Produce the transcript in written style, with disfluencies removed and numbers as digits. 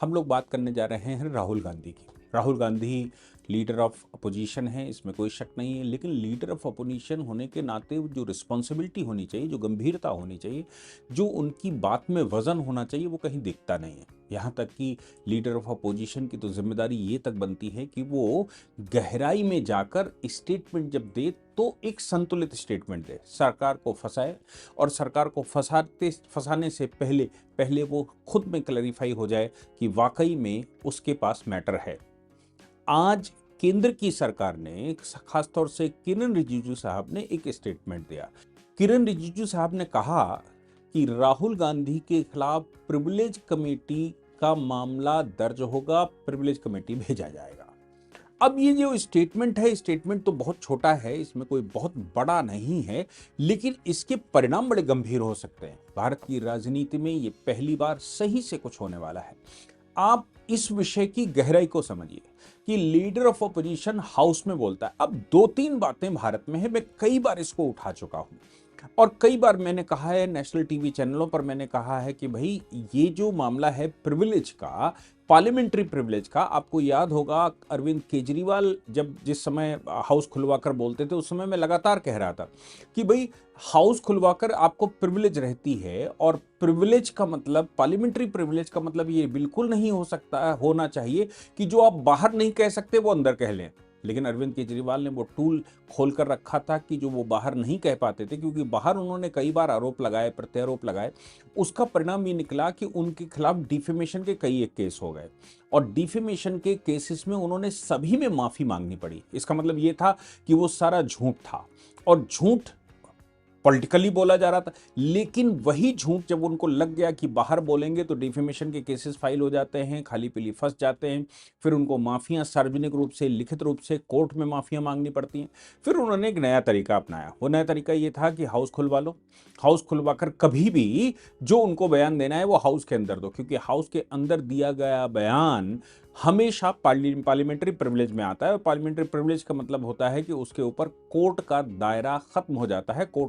हम लोग बात करने जा रहे हैं राहुल गांधी की। Rahul Gandhi leader of opposition है, इसमें कोई शक नहीं है, लेकिन लीडर ऑफ अपोजिशन होने के नाते जो रिस्पॉन्सिबिलिटी होनी चाहिए, जो गंभीरता होनी चाहिए, जो उनकी बात में वजन होना चाहिए, वो कहीं दिखता नहीं है। यहाँ तक कि लीडर ऑफ अपोजिशन की तो जिम्मेदारी ये तक बनती है कि वो गहराई में जाकर स्टेटमेंट जब दे तो एक संतुलित स्टेटमेंट दे, सरकार को फंसाए और सरकार को फंसाने से पहले पहले वो खुद में क्लैरिफाई हो जाए कि वाकई में उसके पास मैटर है। आज केंद्र की सरकार ने खासतौर से किरण रिजिजू साहब ने एक स्टेटमेंट दिया। किरण रिजिजू साहब ने कहा कि राहुल गांधी के खिलाफ प्रिविलेज कमेटी का मामला दर्ज होगा, प्रिविलेज कमेटी भेजा जाएगा। अब ये जो स्टेटमेंट है, स्टेटमेंट तो बहुत छोटा है, इसमें कोई बहुत बड़ा नहीं है, लेकिन इसके परिणाम बड़े गंभीर हो सकते हैं। भारत की राजनीति में ये पहली बार सही से कुछ होने वाला है। आप इस विषय की गहराई को समझिए कि लीडर ऑफ अपोजिशन हाउस में बोलता है। अब दो तीन बातें भारत में है, मैं कई बार इसको उठा चुका हूं और कई बार मैंने कहा है, नेशनल टीवी चैनलों पर मैंने कहा है कि भाई ये जो मामला है प्रिविलेज का, पार्लियामेंट्री प्रिविलेज का, आपको याद होगा अरविंद केजरीवाल जब जिस समय हाउस खुलवाकर बोलते थे उस समय मैं लगातार कह रहा था कि भाई हाउस खुलवाकर आपको प्रिविलेज रहती है और प्रिविलेज का मतलब, पार्लियामेंट्री प्रिविलेज का मतलब ये बिल्कुल नहीं हो सकता, होना चाहिए कि जो आप बाहर नहीं कह सकते वो अंदर कह लें। लेकिन अरविंद केजरीवाल ने वो टूल खोल कर रखा था कि जो वो बाहर नहीं कह पाते थे, क्योंकि बाहर उन्होंने कई बार आरोप लगाए, प्रत्यारोप लगाए, उसका परिणाम ये निकला कि उनके खिलाफ डिफेमेशन के कई एक केस हो गए और डिफेमेशन के केसेस में उन्होंने सभी में माफी मांगनी पड़ी। इसका मतलब ये था कि वो सारा झूठ था और झूठ पॉलिटिकली बोला जा रहा था, लेकिन वही झूठ जब उनको लग गया कि बाहर बोलेंगे तो डिफेमेशन के केसेस फाइल हो जाते हैं, खाली पीली फंस जाते हैं, फिर उनको माफियां सार्वजनिक रूप से, लिखित रूप से कोर्ट में माफियां मांगनी पड़ती हैं। फिर उन्होंने एक नया तरीका अपनाया। वो नया तरीका ये था कि हाउस खुलवा लो, हाउस खुलवाकर कभी भी जो उनको बयान देना है वो हाउस के अंदर दो, क्योंकि हाउस के अंदर दिया गया बयान हमेशा पार्लियामेंट्री प्रिविलेज में आता है और पार्लियामेंट्री प्रिविलेज का मतलब होता है कि उसके ऊपर कोर्ट का दायरा खत्म हो जाता है, कोर्ट